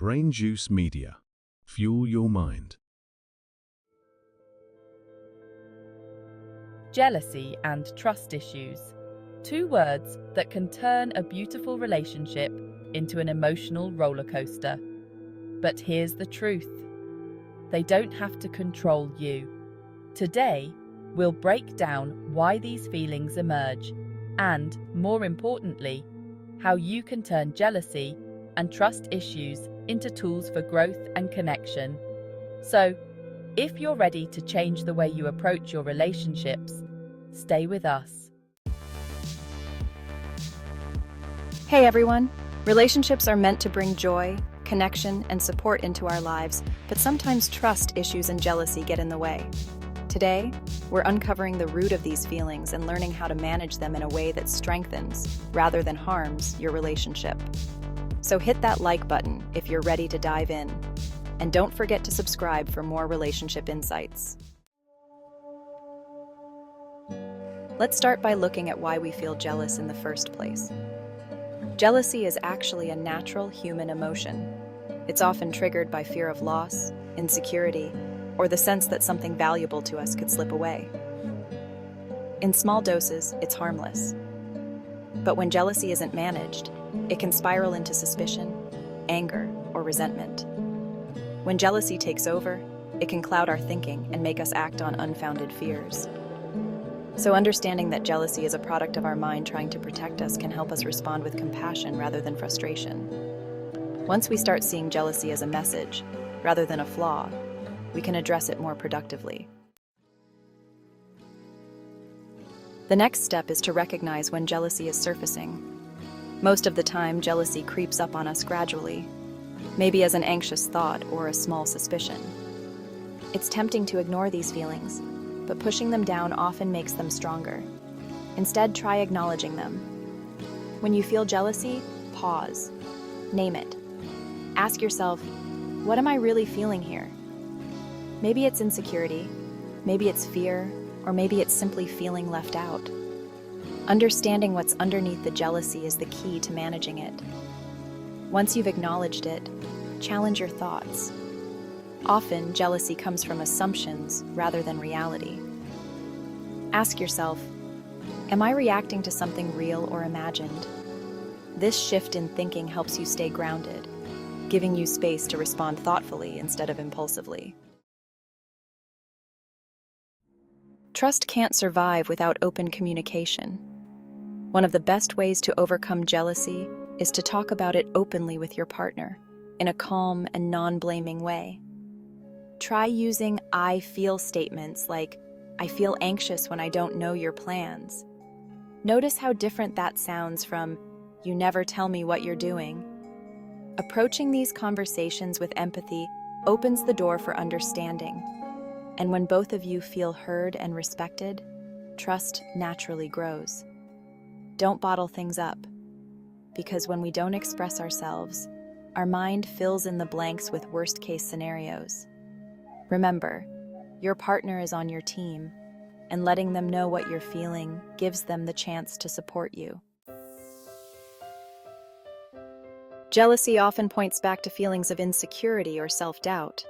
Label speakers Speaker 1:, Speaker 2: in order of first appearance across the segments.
Speaker 1: BrainJuice Media. Fuel your mind.
Speaker 2: Jealousy and trust issues. Two words that can turn a beautiful relationship into an emotional roller coaster. But here's the truth. They don't have to control you. Today, we'll break down why these feelings emerge and, more importantly, how you can turn jealousy and trust issues into tools for growth and connection. So, if you're ready to change the way you approach your relationships, stay with us.
Speaker 3: Hey everyone! Relationships are meant to bring joy, connection, and support into our lives, but sometimes trust issues and jealousy get in the way. Today, we're uncovering the root of these feelings and learning how to manage them in a way that strengthens, rather than harms, your relationship. So hit that like button if you're ready to dive in. And don't forget to subscribe for more relationship insights. Let's start by looking at why we feel jealous in the first place. Jealousy is actually a natural human emotion. It's often triggered by fear of loss, insecurity, or the sense that something valuable to us could slip away. In small doses, it's harmless. But when jealousy isn't managed, it can spiral into suspicion, anger, or resentment. When jealousy takes over, it can cloud our thinking and make us act on unfounded fears. So understanding that jealousy is a product of our mind trying to protect us can help us respond with compassion rather than frustration. Once we start seeing jealousy as a message, rather than a flaw, we can address it more productively. The next step is to recognize when jealousy is surfacing. Most of the time, jealousy creeps up on us gradually, maybe as an anxious thought or a small suspicion. It's tempting to ignore these feelings, but pushing them down often makes them stronger. Instead, try acknowledging them. When you feel jealousy, pause. Name it. Ask yourself, what am I really feeling here? Maybe it's insecurity, maybe it's fear, or maybe it's simply feeling left out. Understanding what's underneath the jealousy is the key to managing it. Once you've acknowledged it, challenge your thoughts. Often, jealousy comes from assumptions rather than reality. Ask yourself, am I reacting to something real or imagined? This shift in thinking helps you stay grounded, giving you space to respond thoughtfully instead of impulsively. Trust can't survive without open communication. One of the best ways to overcome jealousy is to talk about it openly with your partner, in a calm and non-blaming way. Try using I feel statements like, I feel anxious when I don't know your plans. Notice how different that sounds from, you never tell me what you're doing. Approaching these conversations with empathy opens the door for understanding. And when both of you feel heard and respected, trust naturally grows. Don't bottle things up, because when we don't express ourselves, our mind fills in the blanks with worst-case scenarios. Remember, your partner is on your team, and letting them know what you're feeling gives them the chance to support you. Jealousy often points back to feelings of insecurity or self-doubt.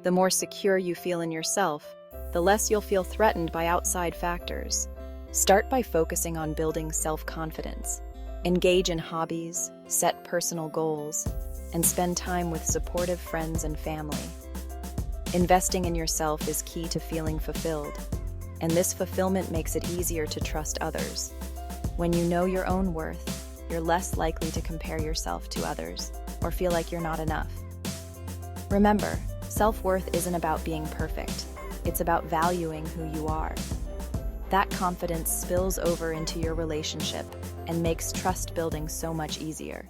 Speaker 3: The more secure you feel in yourself, the less you'll feel threatened by outside factors. Start by focusing on building self-confidence. Engage in hobbies, set personal goals, and spend time with supportive friends and family. Investing in yourself is key to feeling fulfilled, and this fulfillment makes it easier to trust others. When you know your own worth, you're less likely to compare yourself to others or feel like you're not enough. Remember, self-worth isn't about being perfect. It's about valuing who you are. That confidence spills over into your relationship and makes trust building so much easier.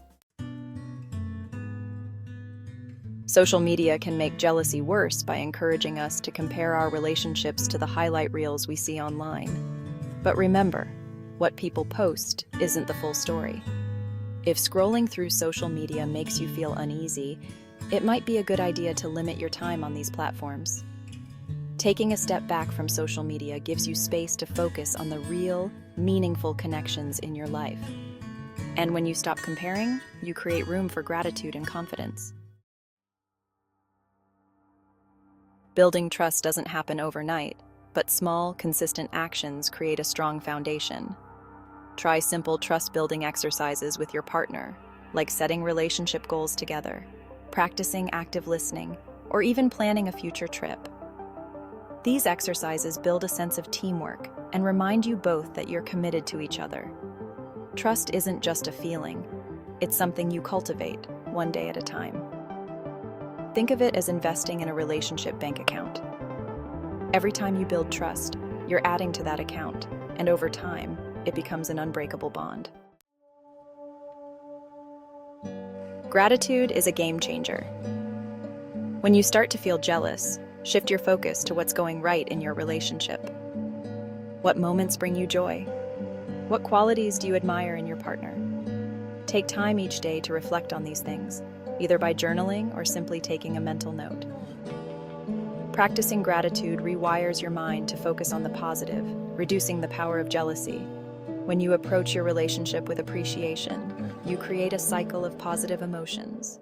Speaker 3: Social media can make jealousy worse by encouraging us to compare our relationships to the highlight reels we see online. But remember, what people post isn't the full story. If scrolling through social media makes you feel uneasy, it might be a good idea to limit your time on these platforms. Taking a step back from social media gives you space to focus on the real, meaningful connections in your life. And when you stop comparing, you create room for gratitude and confidence. Building trust doesn't happen overnight, but small, consistent actions create a strong foundation. Try simple trust-building exercises with your partner, like setting relationship goals together, practicing active listening, or even planning a future trip. These exercises build a sense of teamwork and remind you both that you're committed to each other. Trust isn't just a feeling, it's something you cultivate, one day at a time. Think of it as investing in a relationship bank account. Every time you build trust, you're adding to that account, and over time, it becomes an unbreakable bond. Gratitude is a game changer. When you start to feel jealous, shift your focus to what's going right in your relationship. What moments bring you joy? What qualities do you admire in your partner? Take time each day to reflect on these things, either by journaling or simply taking a mental note. Practicing gratitude rewires your mind to focus on the positive, reducing the power of jealousy. When you approach your relationship with appreciation, you create a cycle of positive emotions.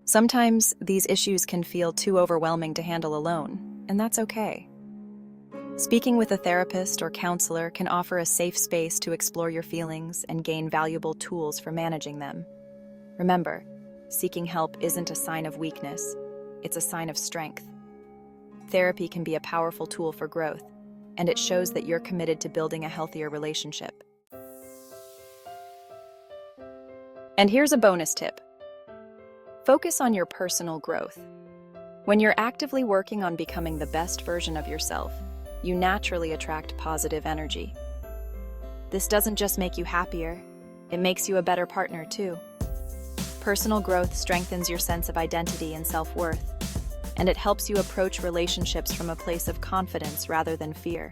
Speaker 3: Sometimes these issues can feel too overwhelming to handle alone, and that's okay. Speaking with a therapist or counselor can offer a safe space to explore your feelings and gain valuable tools for managing them. Remember, seeking help isn't a sign of weakness, it's a sign of strength. Therapy can be a powerful tool for growth, and it shows that you're committed to building a healthier relationship. And here's a bonus tip. Focus on your personal growth. When you're actively working on becoming the best version of yourself, you naturally attract positive energy. This doesn't just make you happier, it makes you a better partner too. Personal growth strengthens your sense of identity and self-worth, and it helps you approach relationships from a place of confidence rather than fear.